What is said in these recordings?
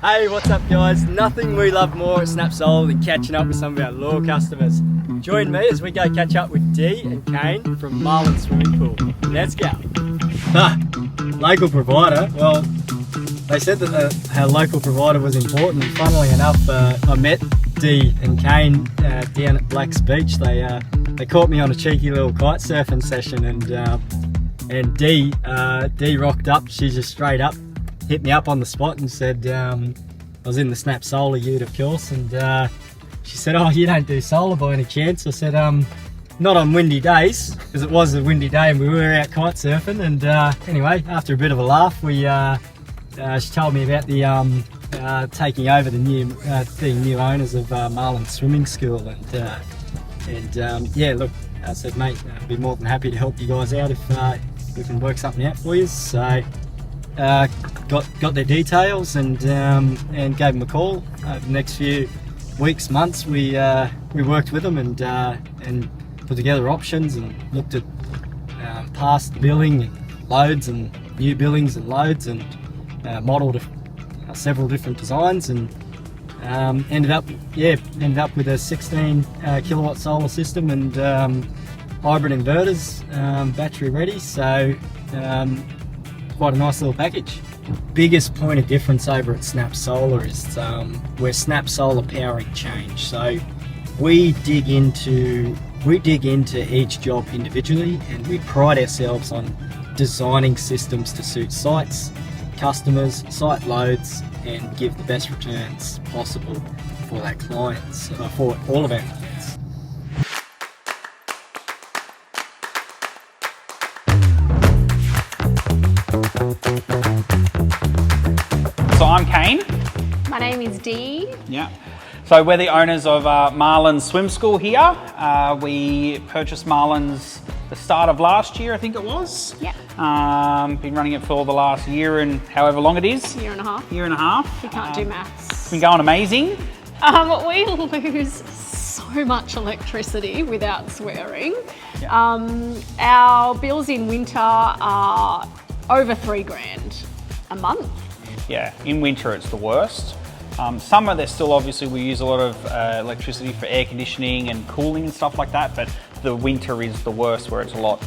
Hey, what's up guys? Nothing we love more at SnapSolar than catching up with some of our loyal customers. Join me as we go catch up with Dee and Kane from Marlin Swim School. Let's go. Local provider. Well, they said that our local provider was important. Funnily enough, I met Dee and Kane down at Black's Beach. They caught me on a cheeky little kite surfing session, and Dee rocked up. She just straight up hit me up on the spot and said, I was in the SnapSolar ute, of course, and she said, "Oh, you don't do solar by any chance?" I said, "Not on windy days," because it was a windy day and we were out kite surfing. And anyway, after a bit of a laugh, she told me about the taking over being new owners of Marlin Swimming School, and yeah, look, I said, "Mate, I'd be more than happy to help you guys out if we can work something out for you." So got their details and gave them a call. Over the next few weeks, months, we worked with them and put together options and looked at past billing and loads and new billings and loads, and modelled several different designs, and ended up with a 16 kilowatt solar system and hybrid inverters, battery ready. So quite a nice little package. Biggest point of difference over at SnapSolar is we're SnapSolar powering change. So we dig into each job individually, and we pride ourselves on designing systems to suit sites, customers, site loads, and give the best returns possible for our clients, for all of our clients. So I'm Kane. My name is Dee. Yeah. So we're the owners of Marlin Swim School here. We purchased Marlins the start of last year, I think it was. Yeah. Been running it for the last year and however long it is. Year and a half. Year and a half. You can't do maths. It's been going amazing. We lose so much electricity without swearing. Yeah. Our bills in winter are over $3,000 a month. Yeah, in winter it's the worst. Summer there's still, obviously we use a lot of electricity for air conditioning and cooling and stuff like that, but the winter is the worst, where it's we're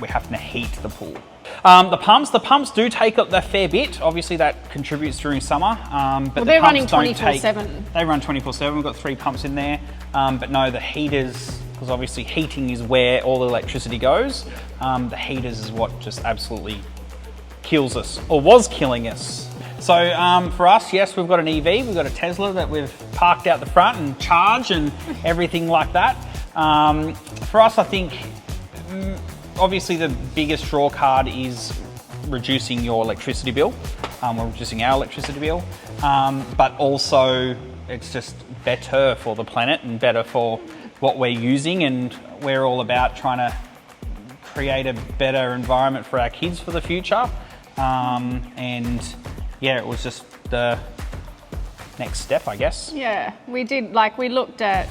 having to heat the pool. The pumps do take up a fair bit. Obviously that contributes during summer, but they're running 24/7. They run 24/7. We've got 3 pumps in there, but no, the heaters, because obviously heating is where all the electricity goes. The heaters is what just absolutely kills us, or was killing us. So for us, yes, we've got an EV, we've got a Tesla that we've parked out the front and charge and everything like that. For us, I think, obviously the biggest draw card is reducing your electricity bill. We're reducing our electricity bill, but also it's just better for the planet and better for what we're using, and we're all about trying to create a better environment for our kids for the future. And yeah, it was just the next step, I guess. Yeah, we did, we looked at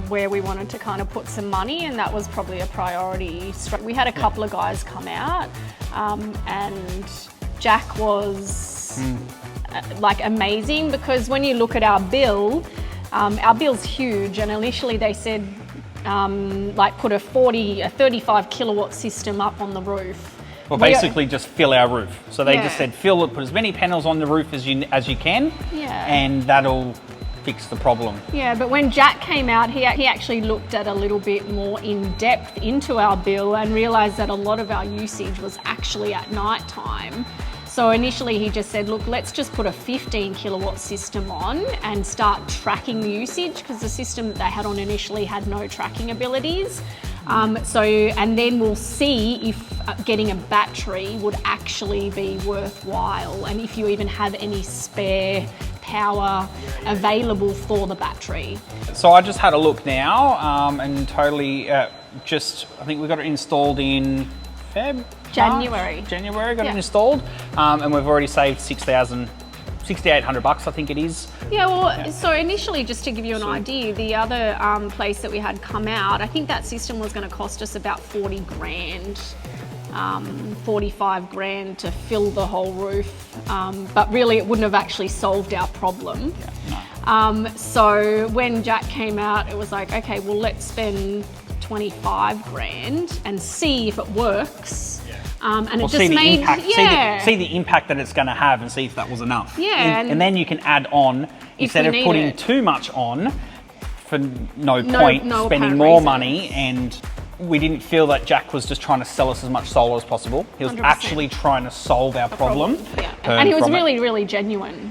where we wanted to kind of put some money, and that was probably a priority. We had a couple of guys come out, and Jack was amazing, because when you look at our bill's huge, and initially they said put a 35 kilowatt system up on the roof. Well, basically just fill our roof. So they just said, fill it, put as many panels on the roof as you can, and that'll fix the problem. Yeah, but when Jack came out, he actually looked at a little bit more in depth into our bill and realised that a lot of our usage was actually at night time. So initially he just said, look, let's just put a 15 kilowatt system on and start tracking the usage, because the system that they had on initially had no tracking abilities. And then we'll see if getting a battery would actually be worthwhile, and if you even have any spare power available for the battery. So I just had a look now, and totally I think we got it installed in January got it installed, and we've already saved $6,800, I think it is. Yeah, well, so initially, just to give you an idea, the other place that we had come out, I think that system was going to cost us about $40,000. 45 grand to fill the whole roof, but really it wouldn't have actually solved our problem. So when Jack came out, it was like, okay, well, let's spend 25 grand and see if it works. And it just made, see the impact that it's going to have, and see if that was enough. And then you can add on, instead of putting too much on for no point, spending more money. And we didn't feel that Jack was just trying to sell us as much solar as possible. He was 100%. Actually trying to solve our problem. And he was really, really genuine.